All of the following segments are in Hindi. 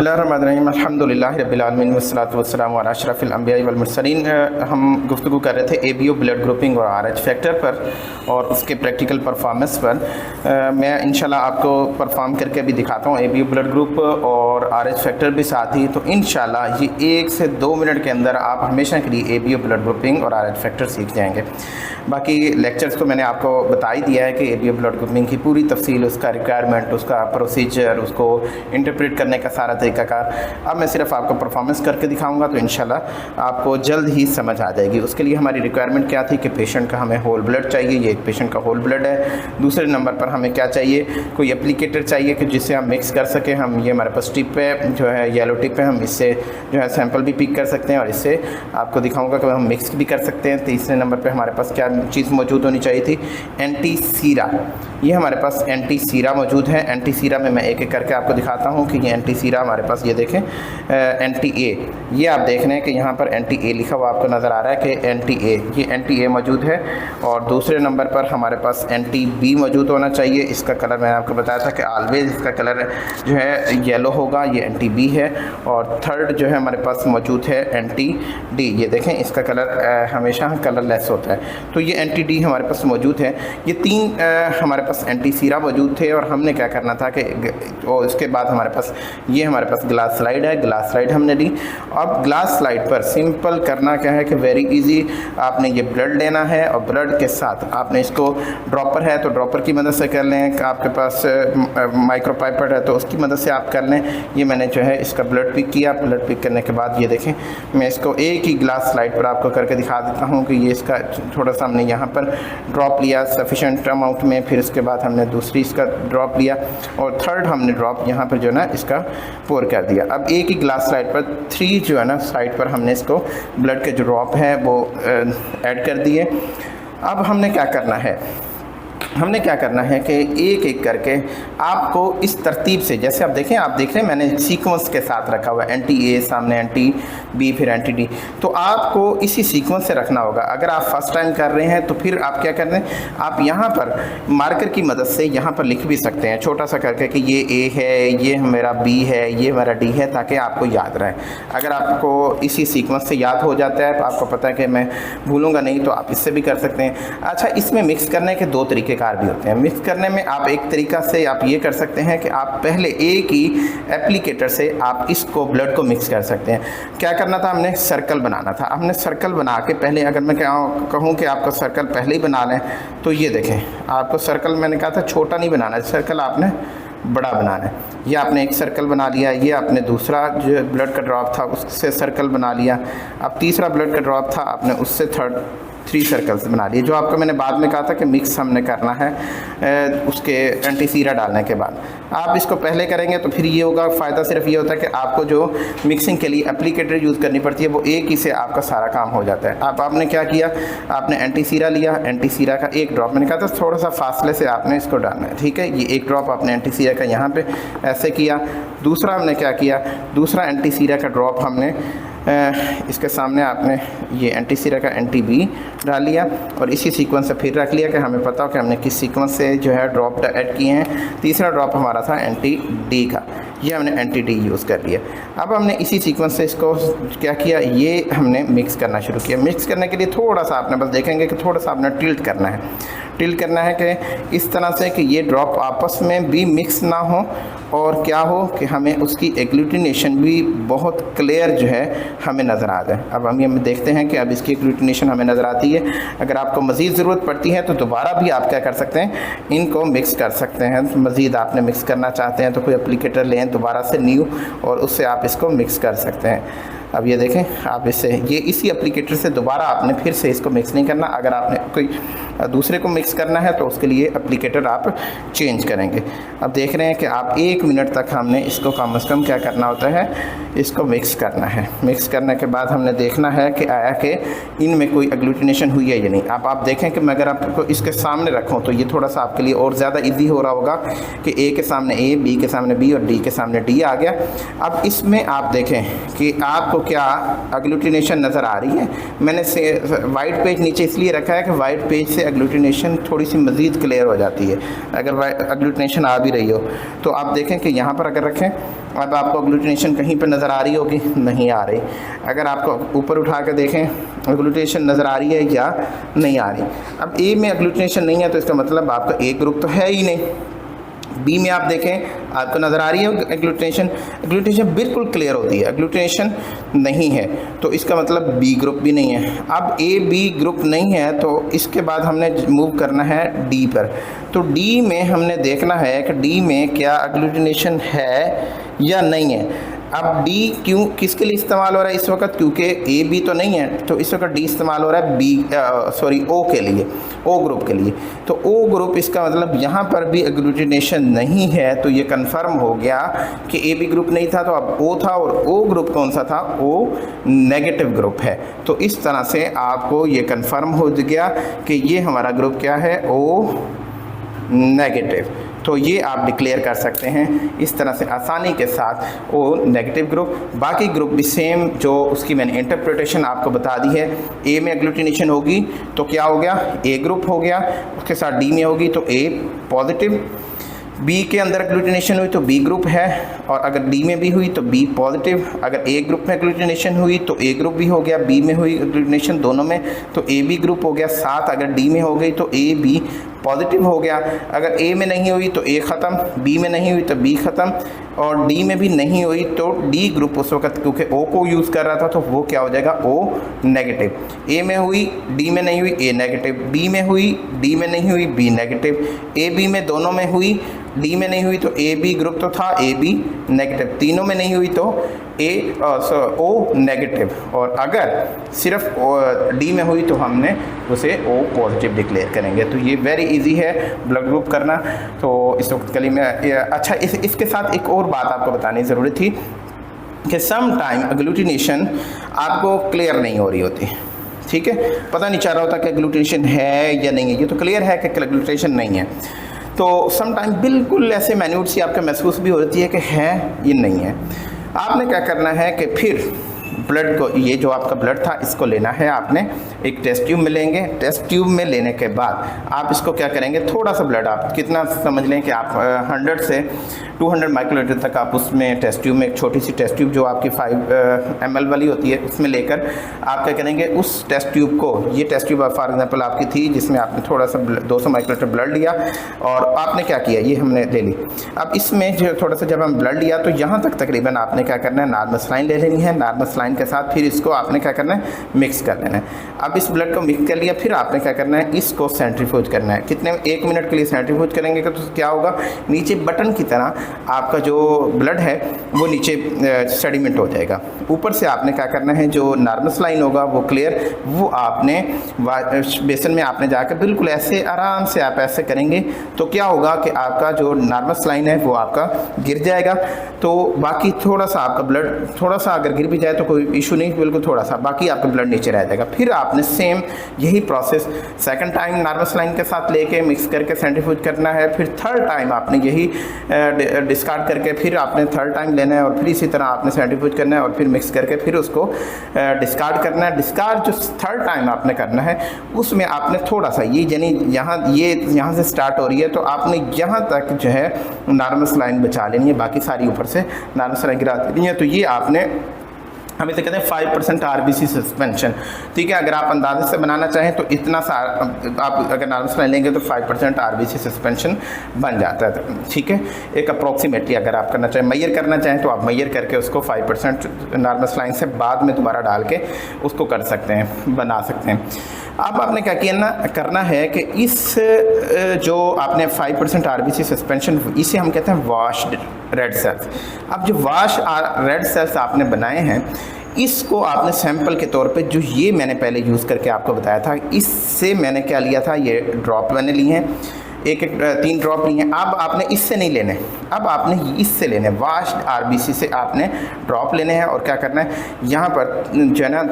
बिस्मिल्लाहिर्रहमानिर्रहीम अल्हम्दुलिल्लाहि रब्बिल आलमीन वस्सलातु वस्सलामु अला अशरफिल अंबिया'i वल मुरसलीन। हम गुफ्तगू कर रहे थे एबीओ ब्लड ग्रुपिंग और आरएच फैक्टर पर और उसके प्रैक्टिकल परफॉर्मेंस पर। मैं इंशाल्लाह आपको परफॉर्म करके भी दिखाता हूँ एबीओ ब्लड ग्रुप और आरएच फैक्टर भी साथ ही। तो इंशाल्लाह ये 1 से 2 मिनट के अंदर आप हमेशा के लिए एबीओ ब्लड ग्रुपिंग और आरएच फैक्टर सीख जाएंगे। बाकी लेक्चर्स तो मैंने आपको बता ही दिया है कि एबीओ ब्लड ग्रुपिंग की पूरी तफसील, उसका रिक्वायरमेंट, उसका प्रोसीजर, उसको इंटरप्रेट करने का सारा तरीक़ाकार। अब मैं सिर्फ आपको परफॉर्मेंस करके दिखाऊंगा तो इंशाल्लाह आपको जल्द ही समझ आ जाएगी। उसके लिए हमारी रिक्वायरमेंट क्या थी कि पेशेंट का हमें होल ब्लड चाहिए। ये एक पेशेंट का होल ब्लड है। दूसरे नंबर पर हमें क्या चाहिए, कोई एप्लीकेटर चाहिए कि जिससे हम मिक्स कर सकें। हम ये हमारे पास टिप है जो है येलो टिप है, हम इससे जो है सैंपल भी पिक कर सकते हैं और इससे आपको दिखाऊँगा कि हम मिक्स भी कर सकते हैं। तीसरे नंबर पर हमारे पास क्या चीज़ मौजूद होनी चाहिए थी, एंटी सीरा। ये हमारे पास एंटी सीरा मौजूद है। एंटी सीरा में मैं एक एक करके आपको दिखाता हूँ कि ये एंटी सीरा हमारे पास, ये देखें एंटी ए, ये आप देख रहे हैं कि यहाँ पर एंटी ए लिखा हुआ आपको नज़र आ रहा है कि एंटी ए, ये एंटी ए मौजूद है। और दूसरे नंबर पर हमारे पास एंटी बी मौजूद होना चाहिए। इसका कलर मैंने आपको बताया था कि ऑलवेज इसका कलर जो है येलो होगा, ये एंटी बी है। और थर्ड जो है हमारे पास मौजूद है एंटी डी, ये देखें इसका कलर हमेशा कलरलेस होता है। तो ये एंटी डी हमारे पास मौजूद है। ये 3 हमारे पास एंटी सीरा मौजूद थे और हमने क्या करना था कि और इसके बाद हमारे पास ये हमारे पास ग्लास स्लाइड है, ग्लास स्लाइड हमने ली। अब ग्लास स्लाइड पर सिंपल करना क्या है कि वेरी इजी, आपने ये ब्लड लेना है और ब्लड के साथ आपने इसको, ड्रॉपर है तो ड्रॉपर की मदद से कर लें, आपके पास माइक्रो पाइपेट है तो उसकी मदद से आप कर लें। ये मैंने जो है इसका ब्लड पिक किया। ब्लड पिक करने के बाद ये देखें मैं इसको एक ही ग्लास स्लाइड पर आपको करके दिखा देता हूँ कि ये इसका थोड़ा सा हमने यहाँ पर ड्रॉप लिया सफिशेंट अमाउंट में, फिर इसके बाद हमने दूसरी इसका ड्रॉप लिया और थर्ड हमने ड्रॉप यहाँ पर जो है ना इसका पोर कर दिया। अब एक ही ग्लास स्लाइड पर 3 जो है ना साइड पर हमने इसको ब्लड के जो ड्रॉप है वो ऐड कर दिए। अब हमने क्या करना है, हमने क्या करना है कि एक एक करके आपको इस तरतीब से, जैसे आप देख रहे हैं मैंने सीक्वेंस के साथ रखा हुआ है, एंटी ए सामने एंटी बी फिर एंटी डी, तो आपको इसी सीक्वेंस से रखना होगा। अगर आप फर्स्ट टाइम कर रहे हैं तो फिर आप क्या कर रहे हैं, आप यहाँ पर मार्कर की मदद से यहाँ पर लिख भी सकते हैं छोटा सा करके कि ये ए है, ये मेरा बी है, ये मेरा डी है, ताकि आपको याद रहे। अगर आपको इसी सीक्वेंस से याद हो जाता है तो आपको पता है कि मैं भूलूँगा नहीं, तो आप इससे भी कर सकते हैं। अच्छा, इसमें मिक्स करने के 2 तरीके भी होते हैं। मिक्स करने में आप एक तरीका से आप ये कर सकते हैं कि आप पहले एक ही एप्लीकेटर से आप इसको ब्लड को मिक्स कर सकते हैं। क्या करना था, हमने सर्कल बनाना था। हमने सर्कल बना के पहले, अगर मैं कहूँ कि आपको सर्कल पहले ही बना लें तो ये देखें, आपको सर्कल मैंने कहा था छोटा नहीं बनाना है, सर्कल आपने बड़ा बनाना है। ये आपने एक सर्कल बना लिया, ये आपने दूसरा जो ब्लड का ड्रॉप था उससे सर्कल बना लिया। अब तीसरा ब्लड का ड्रॉप था, आपने उससे 3 सर्कल्स बना लिए। जो आपको मैंने बाद में कहा था कि मिक्स हमने करना है उसके एंटी सीरा डालने के बाद। आप इसको पहले करेंगे तो फिर ये होगा, फ़ायदा सिर्फ ये होता है कि आपको जो मिक्सिंग के लिए एप्लीकेटर यूज़ करनी पड़ती है वो एक ही से आपका सारा काम हो जाता है। आपने क्या किया, आपने एंटी सीरा लिया, एंटी सीरा का एक ड्रॉप, मैंने कहा था थोड़ा सा फासले से आपने इसको डालना है, ठीक है। ये एक ड्रॉप आपने एंटी सीरा का यहाँ पे ऐसे किया। दूसरा हमने क्या किया, दूसरा एंटी सीरा का ड्रॉप हमने इसके सामने आपने ये एंटी सीरा का एंटी बी डाल लिया और इसी सीक्वेंस से फिर रख लिया कि हमें पता हो कि हमने किस सीक्वेंस से जो है ड्रॉप ऐड किए हैं। तीसरा ड्रॉप हमारा था एंटी डी का, ये हमने एंटी डी यूज़ कर लिया। अब हमने इसी सीक्वेंस से इसको क्या किया, ये हमने मिक्स करना शुरू किया। मिक्स करने के लिए थोड़ा सा आपने बस देखेंगे कि थोड़ा सा आपने टिल्ट करना है, टिल्ट करना है कि इस तरह से कि ये ड्रॉप आपस में भी मिक्स ना हो और क्या हो कि हमें उसकी एग्लूटिनेशन भी बहुत क्लियर जो है हमें नज़र आ जाए। अब हम ये देखते हैं कि अब इसकी एग्लूटिनेशन हमें नज़र आती है। अगर आपको मज़ीद ज़रूरत पड़ती है तो दोबारा भी आप क्या कर सकते हैं, इनको मिक्स कर सकते हैं। मज़ीद आपने मिक्स करना चाहते हैं तो कोई एप्लीकेटर लें दोबारा से न्यू, और उससे आप इसको मिक्स कर सकते हैं। अब ये देखें, आप इससे ये इसी एप्लीकेटर से दोबारा आपने फिर से इसको मिक्स नहीं करना। अगर आपने कोई दूसरे को मिक्स करना है तो उसके लिए एप्लीकेटर आप चेंज करेंगे। अब देख रहे हैं कि आप 1 मिनट तक हमने इसको कम से कम क्या करना होता है, इसको मिक्स करना है। मिक्स करने के बाद हमने देखना है कि आया कि इनमें कोई एग्लूटिनेशन हुई है या नहीं। अब आप देखें कि मैं अगर आपको इसके सामने रखूँ तो ये थोड़ा सा आपके लिए और ज़्यादा ईजी हो रहा होगा कि ए के सामने ए, बी के सामने बी और डी के सामने डी आ गया। अब इसमें आप देखें कि आपको क्या एग्लूटिनेशन नज़र आ रही है। मैंने से वाइट पेज नीचे इसलिए रखा है कि वाइट पेज से से एग्लूटिनेशन थोड़ी सी मज़ीद क्लियर हो जाती है। अगर एग्लूटिनेशन आ भी रही हो तो आप देखें कि यहाँ पर अगर रखें, अब आपको एग्लूटिनेशन कहीं पर नज़र आ रही होगी, नहीं आ रही। अगर आपको ऊपर उठा कर देखें एग्लूटिनेशन नज़र आ रही है या नहीं आ रही। अब ए में एग्लूटिनेशन नहीं है तो इसका मतलब आपका ए ग्रुप तो है ही नहीं। बी में आप देखें आपको नज़र आ रही है एग्लूटिनेशन, एग्लूटिनेशन बिल्कुल क्लियर होती है, एग्लूटिनेशन नहीं है तो इसका मतलब बी ग्रुप भी नहीं है। अब ए बी ग्रुप नहीं है तो इसके बाद हमने मूव करना है डी पर। तो डी में हमने देखना है कि डी में क्या एग्लूटिनेशन है या नहीं है। अब डी क्यों किसके लिए इस्तेमाल हो रहा है इस वक्त, क्योंकि ए बी तो नहीं है तो इस वक्त डी इस्तेमाल हो रहा है ओ के लिए, ओ ग्रुप के लिए। तो ओ ग्रुप इसका मतलब यहाँ पर भी एग्लूटिनेशन नहीं है तो ये कंफर्म हो गया कि ए बी ग्रुप नहीं था तो अब ओ था, और ओ ग्रुप कौन सा था, ओ नेगेटिव ग्रुप है। तो इस तरह से आपको ये कंफर्म हो गया कि ये हमारा ग्रुप क्या है, ओ नेगेटिव। तो ये आप डिक्लेयर कर सकते हैं इस तरह से आसानी के साथ ओ नेगेटिव ग्रुप। बाकी ग्रुप भी सेम जो उसकी मैंने इंटरप्रिटेशन आपको बता दी है। ए में एग्लूटिनेशन होगी तो क्या हो गया, ए ग्रुप हो गया, उसके साथ डी में होगी तो ए पॉजिटिव, बी के अंदर एग्लूटिनेशन हुई तो बी ग्रुप है, और अगर डी में भी हुई तो बी पॉजिटिव। अगर ए ग्रुप में एग्लूटिनेशन हुई तो ए ग्रुप भी हो गया, बी में हुई एग्लूटिनेशन दोनों में तो ए बी ग्रुप हो गया। साथ अगर डी में हो गई तो ए बी पॉजिटिव हो गया। अगर ए में नहीं हुई तो ए ख़त्म, बी में नहीं हुई तो बी ख़त्म, और डी में भी नहीं हुई तो डी ग्रुप उस वक्त क्योंकि ओ को यूज़ कर रहा था तो वो क्या हो जाएगा, ओ नेगेटिव। ए में हुई डी में नहीं हुई ए नेगेटिव, बी में हुई डी में नहीं हुई बी नेगेटिव, ए बी में दोनों में हुई, डी में नहीं हुई तो ए बी ग्रुप तो था ए बी नेगेटिव, तीनों में नहीं हुई तो ओ नेगेटिव, और अगर सिर्फ डी में हुई तो हमने उसे ओ पॉजिटिव डिक्लेयर करेंगे। तो ये वेरी इजी है ब्लड ग्रुप करना। तो इस वक्त के लिए मैं अच्छा इसके साथ एक और बात आपको बतानी ज़रूरी थी कि सम टाइम एग्लूटिनेशन आपको क्लियर नहीं हो रही होती, ठीक है, पता नहीं चल रहा होता कि एग्लूटिनेशन है या नहीं है। ये तो क्लियर है कि एग्लूटिनेशन नहीं है, तो सम टाइम बिल्कुल ऐसे मैन्यूट सी आपको महसूस भी होती है कि है ये नहीं है। आपने क्या करना है कि फिर ब्लड को, ये जो आपका ब्लड था इसको लेना है आपने, एक टेस्ट ट्यूब में लेंगे। टेस्ट ट्यूब में लेने के बाद आप इसको क्या करेंगे, थोड़ा सा ब्लड आप कितना समझ लें कि आप 100 से 200 माइक्रोलीटर तक आप उसमें टेस्ट ट्यूब में, एक छोटी सी टेस्ट ट्यूब जो आपकी 5 ml वाली होती है उसमें लेकर आप क्या करेंगे, उस टेस्ट ट्यूब को, ये टेस्ट ट्यूब फॉर एग्जांपल आपकी थी जिसमें आपने थोड़ा सा 200 माइक्रोलीटर ब्लड लिया और आपने क्या किया, ये हमने ले ली। अब इसमें जो थोड़ा सा जब हम ब्लड लिया तो यहाँ तक तकरीबन आपने क्या करना है, नॉर्मल सलाइन ले लेनी है। नॉर्मल सलाइन के साथ फिर इसको आपने क्या करना है, मिक्स कर लेना है। अब इस ब्लड को मिक्स कर लिया, फिर आपने क्या करना है, इसको सेंट्रीफ्यूज करना है। कितने, 1 मिनट के लिए सेंट्रीफ्यूज करेंगे तो क्या होगा, नीचे बटन की तरह आपका जो ब्लड है वो नीचे सेडिमेंट हो जाएगा। ऊपर से आपने क्या करना है, जो नॉर्मल सलाइन होगा वो क्लियर, वो आपने बेसन में आपने जाकर बिल्कुल ऐसे आराम से आप ऐसे करेंगे तो क्या होगा कि आपका जो नॉर्मल सलाइन है वो आपका गिर जाएगा। तो बाकी थोड़ा सा आपका ब्लड, थोड़ा सा अगर गिर भी जाए तो कोई इशू नहीं, बिल्कुल थोड़ा सा, बाकी आपका ब्लड नीचे रह जाएगा। फिर आपने सेम यही process second time normal saline के साथ लेके मिक्स करके सेंट्रीफ्यूज करना है। फिर थर्ड टाइम आपने यही डिस्कार्ड करके फिर आपने थर्ड टाइम लेना है और फिर इसी तरह आपने सेंट्रीफ्यूज करना है और फिर मिक्स करके फिर उसको डिस्कार्ड करना है। डिस्कार्ड जो थर्ड टाइम आपने करना है उसमें आपने थोड़ा सा ये यानी यहाँ से स्टार्ट हो रही है तो आपने यहाँ तक जो है नॉर्मल सलाइन बचा लेनी है, बाकी सारी ऊपर से नॉर्मल सलाइन गिरा देनी है। तो ये आपने, हम इसे कहते हैं 5% RBC सस्पेंशन, ठीक है। अगर आप अंदाजे से बनाना चाहें तो इतना सा आप अगर नॉर्मल सलाइन लेंगे तो 5% RBC सस्पेंशन बन जाता है, ठीक है। एक अप्रॉक्सीमेटली अगर आप करना चाहें, मैयर करना चाहें तो आप मैयर करके उसको 5% नॉर्मल सलाइन से बाद में दोबारा डाल के उसको कर सकते हैं, बना सकते हैं। अब आपने क्या किया करना है कि इस जो आपने 5% RBC सस्पेंशन, इसे हम कहते हैं वॉश्ड रेड सेल्स। अब जो वॉश रेड सेल्स आपने बनाए हैं इसको आपने सैंपल के तौर पे, जो ये मैंने पहले यूज़ करके आपको बताया था, इससे मैंने क्या लिया था, ये ड्रॉप मैंने लिए हैं, 3 ड्रॉप लिए हैं। अब आपने इससे नहीं लेने, अब आपने इससे लेने, वाश्ड RBC से आपने ड्रॉप लेने हैं और क्या करना है, यहाँ पर जो है ना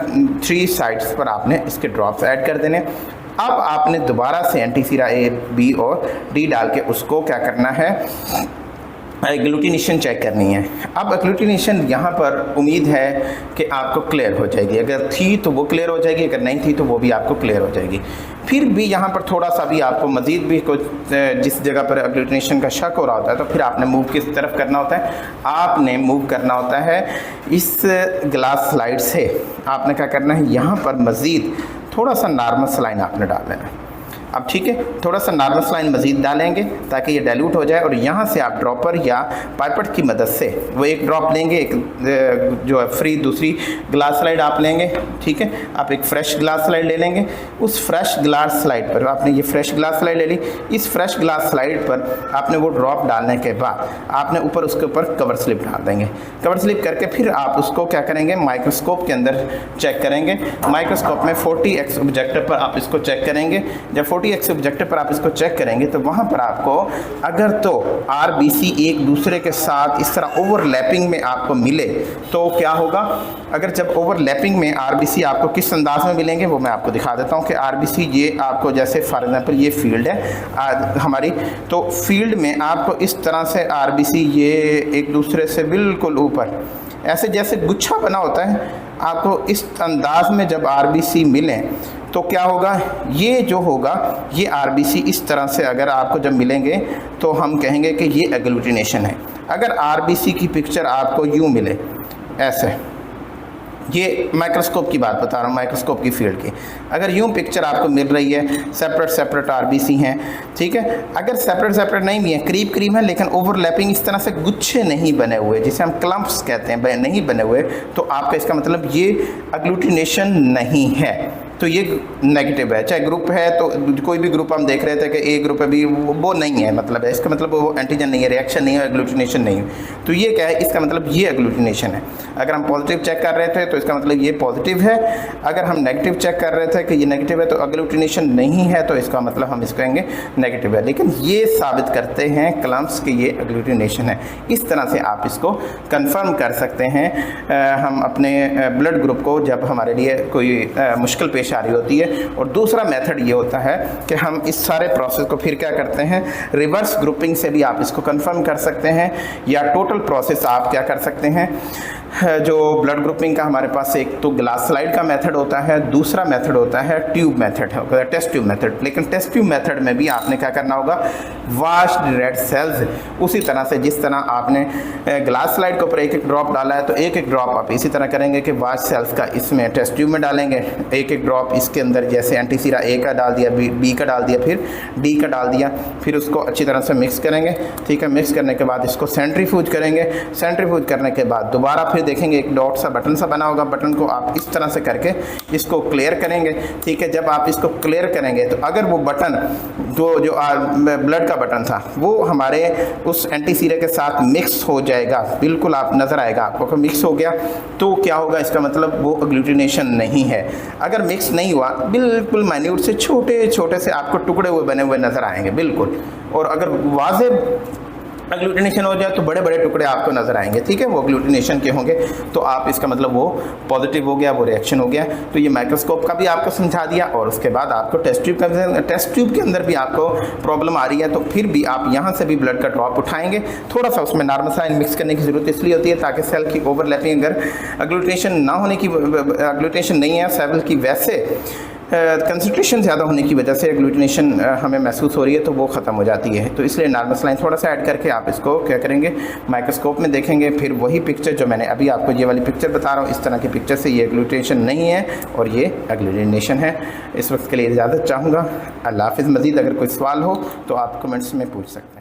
3 साइड्स पर आपने इसके ड्रॉप्स ऐड कर देने। अब आपने दोबारा से एंटीसीरा A, B और D डाल के उसको क्या करना है, एग्लूटिनेशन चेक करनी है। अब एग्लूटिनेशन यहाँ पर उम्मीद है कि आपको क्लियर हो जाएगी, अगर थी तो वो क्लियर हो जाएगी, अगर नहीं थी तो वो भी आपको क्लियर हो जाएगी। फिर भी यहाँ पर थोड़ा सा भी आपको मज़ीद भी कुछ जिस जगह पर एग्लूटिनेशन का शक हो रहा होता है तो फिर आपने मूव किस तरफ करना होता है, आपने मूव करना होता है इस ग्लास स्लाइड से। आपने क्या करना है, यहाँ पर मज़ीद थोड़ा सा नॉर्मल सलाइन आपने डाल देना है। अब ठीक है, थोड़ा सा नॉर्मल सलाइन मज़ीद डालेंगे ताकि ये डाइल्यूट हो जाए, और यहाँ से आप ड्रॉपर या पाइपेट की मदद से वो एक ड्रॉप लेंगे, एक जो है फ्री दूसरी ग्लास स्लाइड आप लेंगे। ठीक है, आप एक फ्रेश ग्लास स्लाइड ले लेंगे। उस फ्रेश ग्लास स्लाइड पर आपने ये फ्रेश ग्लास स्लाइड ले ली, इस फ्रेश ग्लास स्लाइड पर आपने वो ड्रॉप डालने के बाद आपने ऊपर उसके ऊपर कवर स्लिप डाल देंगे। कवर स्लिप करके फिर आप उसको क्या करेंगे, माइक्रोस्कोप के अंदर चेक करेंगे। माइक्रोस्कोप में 40x ऑब्जेक्टिव पर आप इसको चेक करेंगे। जब 40x ऑब्जेक्टिव पर आप इसको चेक करेंगे तो वहाँ पर आपको अगर तो RBC एक दूसरे के साथ इस तरह ओवरलैपिंग में आपको मिले तो क्या होगा। अगर जब ओवरलैपिंग में RBC आपको किस अंदाज में मिलेंगे वो मैं आपको दिखा देता हूँ कि RBC ये आपको जैसे फॉर एग्जांपल ये फील्ड है हमारी, तो फील्ड में आपको इस तरह से RBC ये एक दूसरे से बिल्कुल ऊपर ऐसे जैसे गुच्छा बना होता है, आपको इस अंदाज में जब RBC मिलें तो क्या होगा, ये जो होगा ये RBC इस तरह से अगर आपको जब मिलेंगे तो हम कहेंगे कि ये एग्लूटिनेशन है। अगर RBC की पिक्चर आपको यूँ मिले ऐसे, ये माइक्रोस्कोप की बात बता रहा हूँ, माइक्रोस्कोप की फील्ड की, अगर यूँ पिक्चर आपको मिल रही है सेपरेट सेपरेट RBC हैं, ठीक है। अगर सेपरेट सेपरेट नहीं भी हैं, करीब करीब हैं, लेकिन ओवरलैपिंग इस तरह से गुच्छे नहीं बने हुए जिसे हम क्लम्प्स कहते हैं, नहीं बने हुए, तो आपका इसका मतलब ये एग्लूटिनेशन नहीं है, तो ये नेगेटिव है। चाहे ग्रुप है तो कोई भी ग्रुप हम देख रहे थे कि ए ग्रुप है भी, वो नहीं है, मतलब है इसका मतलब वो एंटीजन नहीं है, रिएक्शन नहीं है, एग्लूटिनेशन नहीं है। तो ये क्या है, इसका मतलब ये एग्लूटिनेशन है। अगर हम पॉजिटिव चेक कर रहे थे तो इसका मतलब ये पॉजिटिव है, अगर हम नेगेटिव चेक कर रहे थे कि ये नेगेटिव है तो एग्लूटिनेशन नहीं है, तो इसका मतलब हम इसको कहेंगे नेगेटिव है। लेकिन ये साबित करते हैं क्लम्प्स कि ये एग्लूटिनेशन है। इस तरह से आप इसको कंफर्म कर सकते हैं। हम अपने ब्लड ग्रुप को जब हमारे लिए कोई मुश्किल पेश आ रही होती है। और दूसरा मेथड ये होता है कि हम इस सारे प्रोसेस को फिर क्या करते हैं, रिवर्स ग्रुपिंग से भी आप इसको कंफर्म कर सकते हैं, या टोटल प्रोसेस आप क्या कर सकते हैं, जो ब्लड ग्रुपिंग का हमारे पास एक तो ग्लास स्लाइड का मेथड होता है, दूसरा मेथड होता है ट्यूब मेथड, है टेस्ट ट्यूब मेथड। लेकिन टेस्ट ट्यूब मेथड में भी आपने क्या करना होगा, वाश्ड रेड सेल्स उसी तरह से जिस तरह आपने ग्लास स्लाइड के ऊपर एक एक ड्रॉप डाला है, तो एक एक ड्रॉप आप इसी तरह करेंगे कि वाश्ड सेल्स का इसमें टेस्ट ट्यूब में डालेंगे, एक एक ड्रॉप इसके अंदर जैसे एंटीसीरा ए का डाल दिया, बी का डाल दिया, फिर डी का डाल दिया, फिर उसको अच्छी तरह से मिक्स करेंगे। ठीक है, मिक्स करने के बाद इसको सेंट्रीफ्यूज करेंगे। सेंट्रीफ्यूज करने के बाद दोबारा फिर देखेंगे एक डॉट सा बटन सा बना होगा, बटन को आप इस तरह से करके इसको क्लियर करेंगे। ठीक है, जब आप इसको क्लियर करेंगे तो अगर वो बटन जो ब्लड का बटन था वो हमारे उस एंटीसीरा के साथ मिक्स हो जाएगा, बिल्कुल आप नज़र आएगा आपको मिक्स हो गया, तो क्या होगा, इसका मतलब वो एग्लूटिनेशन नहीं है। अगर मिक्स नहीं हुआ, बिल्कुल माइन्यूट से छोटे छोटे से आपको टुकड़े हुए बने हुए नज़र आएंगे बिल्कुल, और अगर वाज़ेह एग्लूटिनेशन हो जाए तो बड़े बड़े टुकड़े आपको नज़र आएंगे। ठीक है, वो एग्लूटिनेशन के होंगे, तो आप इसका मतलब वो पॉजिटिव हो गया, वो रिएक्शन हो गया। तो ये माइक्रोस्कोप का भी आपको समझा दिया, और उसके बाद आपको टेस्ट ट्यूब के अंदर भी आपको प्रॉब्लम आ रही है, तो फिर भी आप यहाँ से भी ब्लड का ड्रॉप उठाएंगे। थोड़ा सा उसमें नॉर्मल साइन मिक्स करने की ज़रूरत इसलिए होती है ताकि सेल की ओवरलैपिंग, अगर एग्लूटिनेशन ना होने की, एग्लूटिनेशन नहीं है सेल की, वैसे कंसंट्रेशन ज़्यादा होने की वजह से एग्लूटिनेशन हमें महसूस हो रही है, तो वो ख़त्म हो जाती है। तो इसलिए नॉर्मल सलाइन थोड़ा सा ऐड करके आप इसको क्या करेंगे, माइक्रोस्कोप में देखेंगे, फिर वही पिक्चर जो मैंने अभी आपको ये वाली पिक्चर बता रहा हूँ, इस तरह की पिक्चर से ये एग्लूटिनेशन नहीं है और ये एग्लूटिनेशन है। इस वक्त के लिए इजाज़त चाहूँगा। अल्लाह हाफ़िज़। मज़ीद अगर कोई सवाल हो तो आप कमेंट्स में पूछ सकते हैं।